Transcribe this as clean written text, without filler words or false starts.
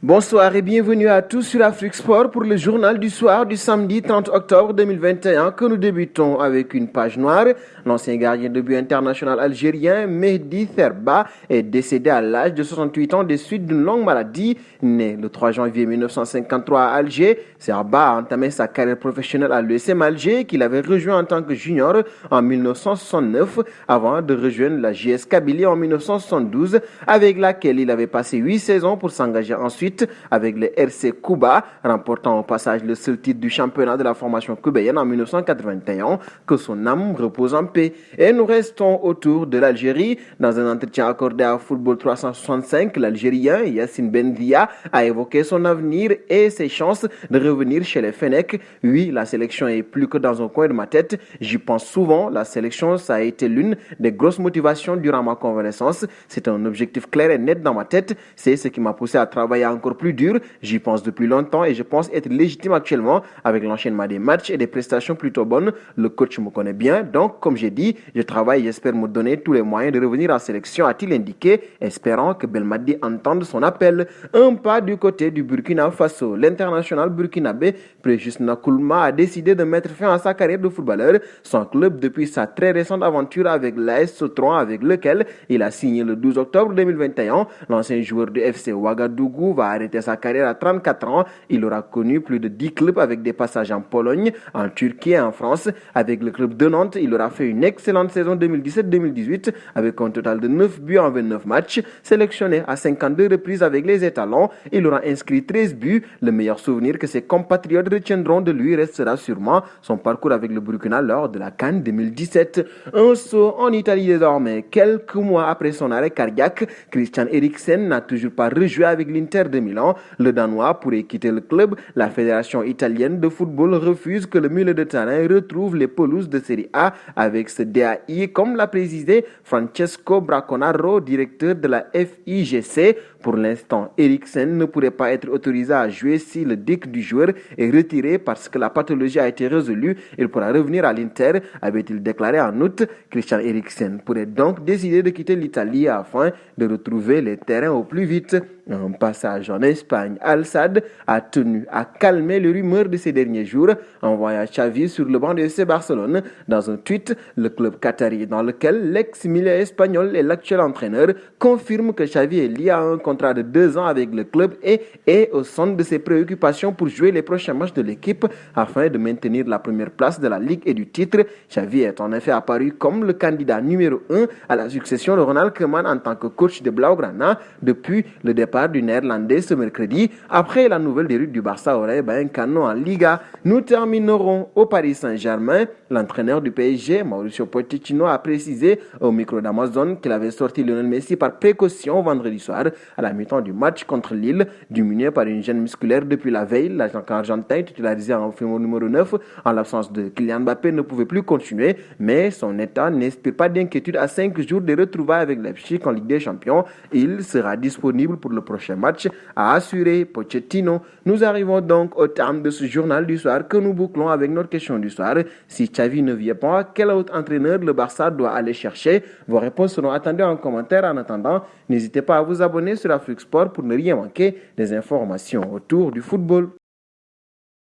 Bonsoir et bienvenue à tous sur Afrique Sport pour le journal du soir du samedi 30 octobre 2021 que nous débutons avec une page noire. L'ancien gardien de but international algérien Mehdi Therba est décédé à l'âge de 68 ans des suites d'une longue maladie. Né le 3 janvier 1953 à Alger, Therba a entamé sa carrière professionnelle à l'USM Alger qu'il avait rejoint en tant que junior en 1969 avant de rejoindre la JS Kabylie en 1972 avec laquelle il avait passé 8 saisons pour s'engager ensuite avec le RC Cuba, remportant au passage le seul titre du championnat de la formation cubaine en 1981, que son âme repose en paix. Et nous restons autour de l'Algérie. Dans un entretien accordé à Football 365, l'Algérien Yassine Bendia a évoqué son avenir et ses chances de revenir chez les Fennecs. Oui, la sélection est plus que dans un coin de ma tête. J'y pense souvent. La sélection, ça a été l'une des grosses motivations durant ma convalescence. C'est un objectif clair et net dans ma tête. C'est ce qui m'a poussé à travailler encore plus dur. J'y pense depuis longtemps et je pense être légitime actuellement avec l'enchaînement des matchs et des prestations plutôt bonnes. Le coach me connaît bien, donc comme j'ai dit, je travaille et j'espère me donner tous les moyens de revenir en sélection, a-t-il indiqué, espérant que Belmadi entende son appel. Un pas du côté du Burkina Faso. L'international burkinabé Préjus Nakoulma a décidé de mettre fin à sa carrière de footballeur. Son club depuis sa très récente aventure avec l'AS Sotron avec lequel il a signé le 12 octobre 2021. L'ancien joueur du FC Ouagadougou va arrêter sa carrière à 34 ans. Il aura connu plus de 10 clubs avec des passages en Pologne, en Turquie et en France. Avec le club de Nantes, il aura fait une excellente saison 2017-2018 avec un total de 9 buts en 29 matchs. Sélectionné à 52 reprises avec les étalons, il aura inscrit 13 buts. Le meilleur souvenir que ses compatriotes retiendront de lui restera sûrement son parcours avec le Burkina lors de la CAN 2017. Un saut en Italie désormais. Quelques mois après son arrêt cardiaque, Christian Eriksen n'a toujours pas rejoué avec l'Inter de Milan. Le Danois pourrait quitter le club. La fédération italienne de football refuse que le milieu de terrain retrouve les pelouses de Serie A avec ce DAI, comme l'a précisé Francesco Braconaro, directeur de la FIGC. Pour l'instant, Eriksen ne pourrait pas être autorisé à jouer si le dic du joueur est retiré parce que la pathologie a été résolue. Il pourra revenir à l'Inter, avait-il déclaré en août. Christian Eriksen pourrait donc décider de quitter l'Italie afin de retrouver les terrains au plus vite. Un passage en Espagne, Al-Sadd a tenu à calmer les rumeurs de ces derniers jours, envoyant Xavi sur le banc de FC Barcelone. Dans un tweet, le club qatari dans lequel l'ex-milieu espagnol et l'actuel entraîneur confirme que Xavi est lié à un contrat de 2 ans avec le club et est au centre de ses préoccupations pour jouer les prochains matchs de l'équipe afin de maintenir la première place de la Ligue et du titre. Xavi est en effet apparu comme le candidat numéro 1 à la succession de Ronald Koeman en tant que coach de Blaugrana depuis le départ du néerlandais ce mercredi. Après la nouvelle déroute du Barça aurait un canon en Liga. Nous terminerons au Paris Saint-Germain. L'entraîneur du PSG, Mauricio Pochettino, a précisé au micro d'Amazon qu'il avait sorti Lionel Messi par précaution vendredi soir à la mi-temps du match contre Lille, diminué par une gêne musculaire depuis la veille. L'agent argentin, titularisé en numéro 9, en l'absence de Kylian Mbappé, ne pouvait plus continuer, mais son état n'inspire pas d'inquiétude à 5 jours de retrouvailles avec Leipzig en Ligue des Champions. Il sera disponible pour le prochain match, a assuré Pochettino. Nous arrivons donc au terme de ce journal du soir que nous bouclons avec notre question du soir. Si Xavi ne vient pas, quel autre entraîneur le Barça doit aller chercher? Vos réponses seront attendues en commentaire. En attendant, n'hésitez pas à vous abonner sur Afrique Sport pour ne rien manquer des informations autour du football.